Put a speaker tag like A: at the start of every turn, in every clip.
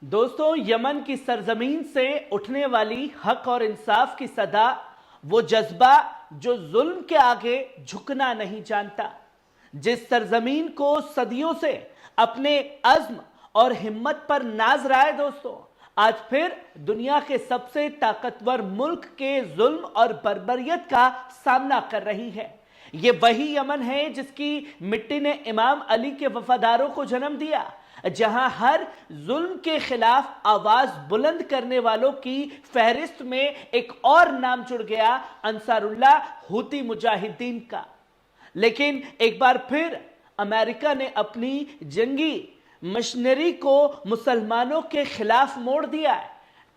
A: दोस्तों, यमन की सरजमीन से उठने वाली हक और इंसाफ की सदा, वो जज्बा जो जुल्म के आगे झुकना नहीं जानता। जिस सरजमीन को सदियों से अपने अज़्म और हिम्मत पर नाज रहा है दोस्तों, आज फिर दुनिया के सबसे ताकतवर मुल्क के जुल्म और बर्बरियत का सामना कर रही है। ये वही यमन है जिसकी मिट्टी ने इमाम अली के वफादारों को जन्म दिया, जहां हर जुल्म के खिलाफ आवाज बुलंद करने वालों की फहरिस्त में एक और नाम जुड़ गया, अंसारुल्लाह हूती मुजाहिदीन का। लेकिन एक बार फिर अमेरिका ने अपनी जंगी मशीनरी को मुसलमानों के खिलाफ मोड़ दिया है।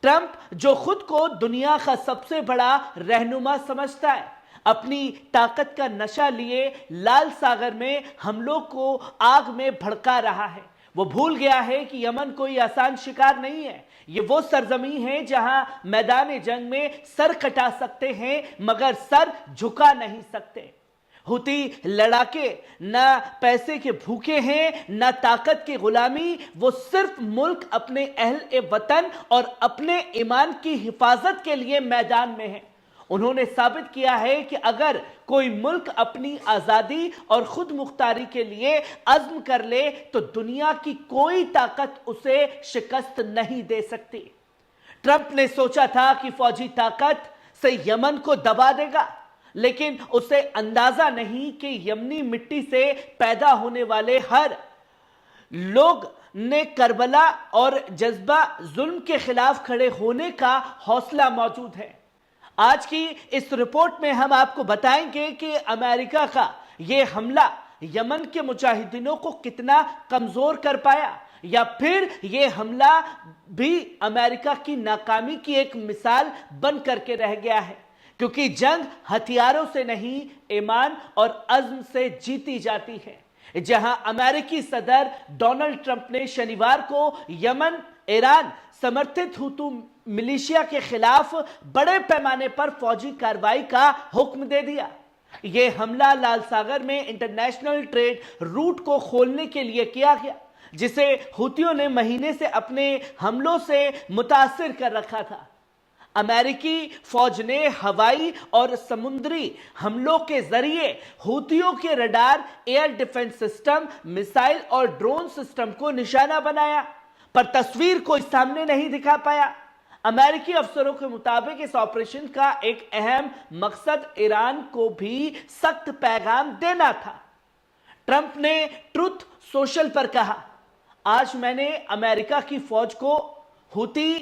A: ट्रंप, जो खुद को दुनिया का सबसे बड़ा रहनुमा समझता है, अपनी ताकत का नशा लिए लाल सागर में हमलों को आग में भड़का रहा है। वो भूल गया है कि यमन कोई आसान शिकार नहीं है। ये वो सरजमी है जहां मैदान जंग में सर कटा सकते हैं मगर सर झुका नहीं सकते। हुती लड़ाके ना पैसे के भूखे हैं, ना ताकत की गुलामी। वो सिर्फ मुल्क, अपने अहल वतन और अपने ईमान की हिफाजत के लिए मैदान में है। उन्होंने साबित किया है कि अगर कोई मुल्क अपनी आजादी और खुद मुख्तारी के लिए अज़्म कर ले तो दुनिया की कोई ताकत उसे शिकस्त नहीं दे सकती। ट्रंप ने सोचा था कि फौजी ताकत से यमन को दबा देगा, लेकिन उसे अंदाजा नहीं कि यमनी मिट्टी से पैदा होने वाले हर लोग ने करबला और जज्बा जुल्म के खिलाफ खड़े होने का हौसला मौजूद है। आज की इस रिपोर्ट में हम आपको बताएंगे कि अमेरिका का यह हमला यमन के मुजाहिदीनों को कितना कमजोर कर पाया, या फिर यह हमला भी अमेरिका की नाकामी की एक मिसाल बन करके रह गया है। क्योंकि जंग हथियारों से नहीं, ईमान और अज़्म से जीती जाती है। जहां अमेरिकी सदर डोनाल्ड ट्रंप ने शनिवार को यमन ईरान समर्थित हुतू मिलिशिया के खिलाफ बड़े पैमाने पर फौजी कार्रवाई का हुक्म दे दिया। यह हमला लाल सागर में इंटरनेशनल ट्रेड रूट को खोलने के लिए किया गया, जिसे हुतियों ने महीने से अपने हमलों से मुतासिर कर रखा था। अमेरिकी फौज ने हवाई और समुद्री हमलों के जरिए हुतियों के radar, air defence system, missile और ड्रोन सिस्टम को निशाना बनाया, पर तस्वीर कोई सामने नहीं दिखा पाया। अमेरिकी अफसरों के मुताबिक इस ऑपरेशन का एक अहम मकसद ईरान को भी सख्त पैगाम देना था। ट्रंप ने ट्रुथ सोशल पर कहा, आज मैंने अमेरिका की फौज को हुती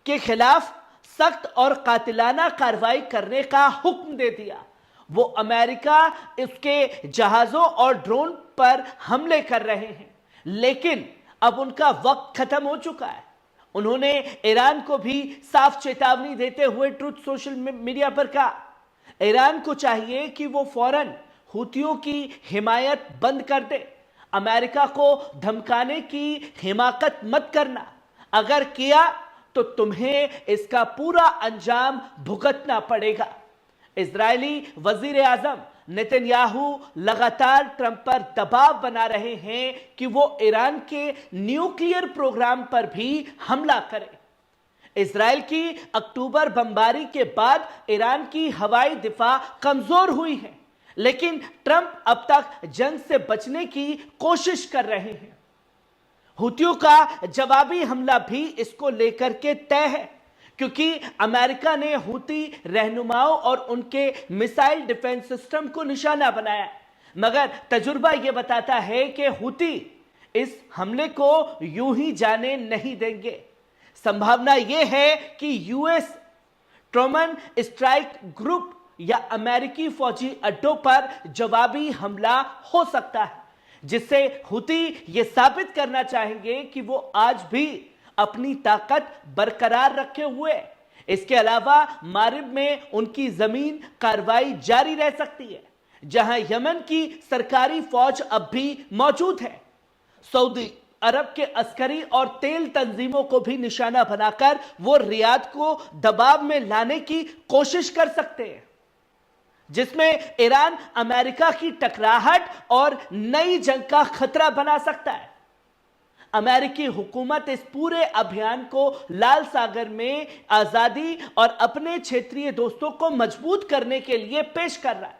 A: के खिलाफ सख्त और कातिलाना कार्रवाई करने का हुक्म दे दिया। वो अमेरिका इसके जहाजों और ड्रोन पर हमले कर रहे हैं, लेकिन अब उनका वक्त खत्म हो चुका है। उन्होंने ईरान को भी साफ चेतावनी देते हुए ट्रुथ सोशल मीडिया पर कहा, ईरान को चाहिए कि वो फौरन हुतियों की हिमायत बंद कर दे। अमेरिका को धमकाने की हिमाकत मत करना, अगर किया तो तुम्हें इसका पूरा अंजाम भुगतना पड़ेगा। इजरायली वजीर आजम नेतन्याहू लगातार ट्रंप पर दबाव बना रहे हैं कि वो ईरान के न्यूक्लियर प्रोग्राम पर भी हमला करे। इजराइल की अक्टूबर बमबारी के बाद ईरान की हवाई दिफा कमजोर हुई है, लेकिन ट्रंप अब तक जंग से बचने की कोशिश कर रहे हैं। हुतियों का जवाबी हमला भी इसको लेकर के तय है, क्योंकि अमेरिका ने हुती रहनुमाओं और उनके मिसाइल डिफेंस सिस्टम को निशाना बनाया। मगर तजुर्बा यह बताता है कि हुती इस हमले को यूं ही जाने नहीं देंगे। संभावना यह है कि यूएस ट्रूमन स्ट्राइक ग्रुप या अमेरिकी फौजी अड्डों पर जवाबी हमला हो सकता है, जिससे हुती ये साबित करना चाहेंगे कि वो आज भी अपनी ताकत बरकरार रखे हुए। इसके अलावा मारिब में उनकी जमीन कार्रवाई जारी रह सकती है, जहां यमन की सरकारी फौज अब भी मौजूद है। सऊदी अरब के अस्करी और तेल तंजीमों को भी निशाना बनाकर वो रियाद को दबाव में लाने की कोशिश कर सकते हैं, जिसमें ईरान अमेरिका की टकराहट और नई जंग का खतरा बना सकता है। अमेरिकी हुकूमत इस पूरे अभियान को लाल सागर में आजादी और अपने क्षेत्रीय दोस्तों को मजबूत करने के लिए पेश कर रहा है।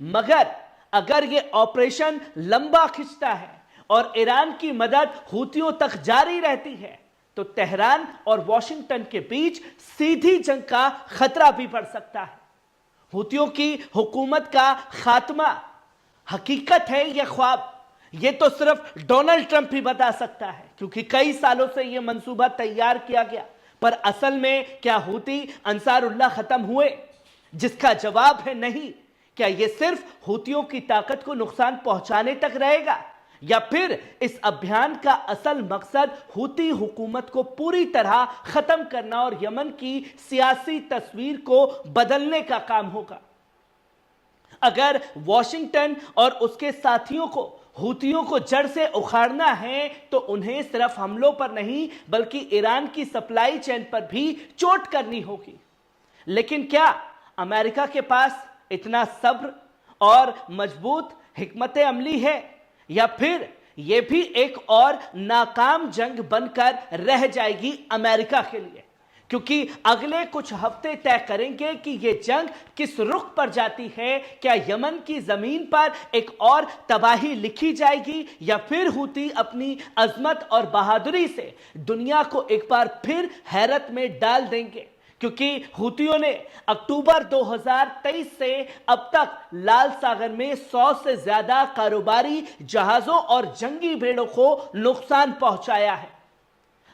A: मगर अगर यह ऑपरेशन लंबा खिंचता है और ईरान की मदद हूतियों तक जारी रहती है तो तेहरान और वॉशिंगटन के बीच सीधी जंग का खतरा भी बढ़ सकता है। हूतियों की हुकूमत का खात्मा हकीकत है या ख्वाब, ये तो सिर्फ डोनाल्ड ट्रंप ही बता सकता है, क्योंकि कई सालों से यह मंसूबा तैयार किया गया। पर असल में क्या हूती अंसारुल्लाह खत्म हुए? जिसका जवाब है नहीं। क्या यह सिर्फ हूतियों की ताकत को नुकसान पहुंचाने तक रहेगा, या फिर इस अभियान का असल मकसद हूती हुकूमत को पूरी तरह खत्म करना और यमन की सियासी तस्वीर को बदलने का काम होगा? अगर वॉशिंगटन और उसके साथियों को हूतियों को जड़ से उखाड़ना है तो उन्हें सिर्फ हमलों पर नहीं बल्कि ईरान की सप्लाई चेन पर भी चोट करनी होगी। लेकिन क्या अमेरिका के पास इतना सब्र और मजबूत हिकमत अमली है, या फिर यह भी एक और नाकाम जंग बनकर रह जाएगी अमेरिका के लिए? क्योंकि अगले कुछ हफ्ते तय करेंगे कि यह जंग किस रुख पर जाती है। क्या यमन की जमीन पर एक और तबाही लिखी जाएगी, या फिर हूती अपनी अजमत और बहादुरी से दुनिया को एक बार फिर हैरत में डाल देंगे? क्योंकि हूतियों ने अक्टूबर 2023 से अब तक लाल सागर में 100 से ज्यादा कारोबारी जहाजों और जंगी बेड़ों को नुकसान पहुंचाया है।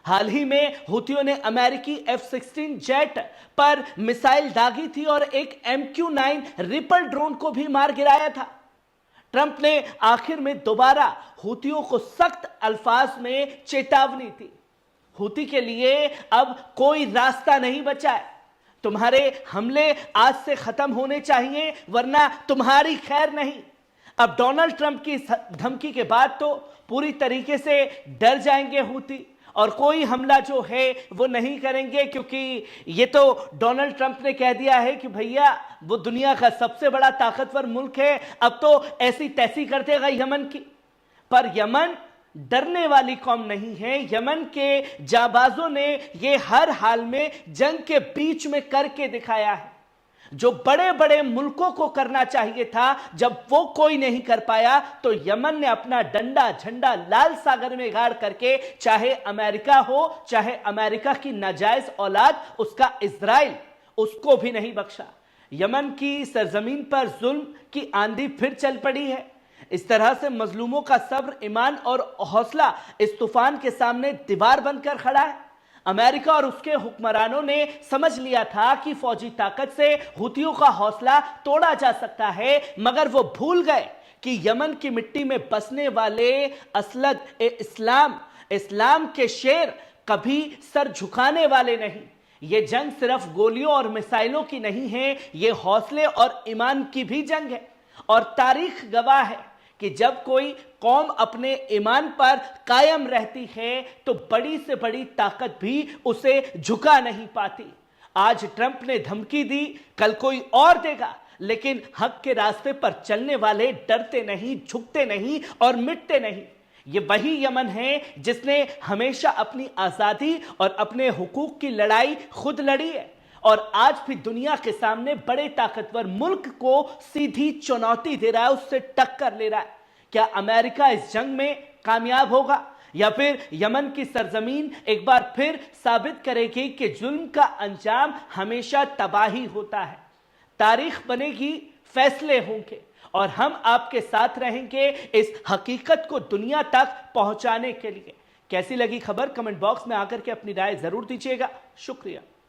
A: हाल ही में हूतियों ने अमेरिकी F-16 जेट पर मिसाइल दागी थी और एक MQ-9 रिपर ड्रोन को भी मार गिराया था। ट्रंप ने आखिर में दोबारा हूतियों को सख्त अल्फाज में चेतावनी दी। हूती के लिए अब कोई रास्ता नहीं बचा है। तुम्हारे हमले आज से खत्म होने चाहिए, वरना तुम्हारी खैर नहीं। अब डोनाल्ड ट्रंप की धमकी के बाद तो पूरी तरीके से डर जाएंगे हूती और कोई हमला जो है वो नहीं करेंगे, क्योंकि ये तो डोनाल्ड ट्रंप ने कह दिया है कि भैया वो दुनिया का सबसे बड़ा ताकतवर मुल्क है, अब तो ऐसी तैसी कर देगा यमन की। पर यमन डरने वाली कौम नहीं है। यमन के जाबाजों ने ये हर हाल में जंग के बीच में करके दिखाया है, जो बड़े बड़े मुल्कों को करना चाहिए था। जब वो कोई नहीं कर पाया तो यमन ने अपना डंडा झंडा लाल सागर में गाड़ करके, चाहे अमेरिका हो, चाहे अमेरिका की नाजायज औलाद उसका इजराइल, उसको भी नहीं बख्शा। यमन की सरजमीन पर जुल्म की आंधी फिर चल पड़ी है। इस तरह से मजलूमों का सब्र, ईमान और हौसला इस तूफान के सामने दीवार बनकर खड़ा है। अमेरिका और उसके हुक्मरानों ने समझ लिया था कि फौजी ताकत से हूतियों का हौसला तोड़ा जा सकता है, मगर वो भूल गए कि यमन की मिट्टी में बसने वाले असलद इस्लाम के शेर कभी सर झुकाने वाले नहीं। ये जंग सिर्फ गोलियों और मिसाइलों की नहीं है, ये हौसले और ईमान की भी जंग है। और तारीख गवाह है कि जब कोई कौम अपने ईमान पर कायम रहती है तो बड़ी से बड़ी ताकत भी उसे झुका नहीं पाती। आज ट्रंप ने धमकी दी, कल कोई और देगा, लेकिन हक के रास्ते पर चलने वाले डरते नहीं, झुकते नहीं और मिटते नहीं। ये वही यमन है जिसने हमेशा अपनी आजादी और अपने हुकूक की लड़ाई खुद लड़ी है और आज भी दुनिया के सामने बड़े ताकतवर मुल्क को सीधी चुनौती दे रहा है, उससे टक्कर ले रहा है। क्या अमेरिका इस जंग में कामयाब होगा, या फिर यमन की सरजमीन एक बार फिर साबित करेगी कि जुल्म का अंजाम हमेशा तबाही होता है? तारीख बनेगी, फैसले होंगे और हम आपके साथ रहेंगे इस हकीकत को दुनिया तक पहुंचाने के लिए। कैसी लगी खबर? कमेंट बॉक्स में आकर के अपनी राय जरूर दीजिएगा। शुक्रिया।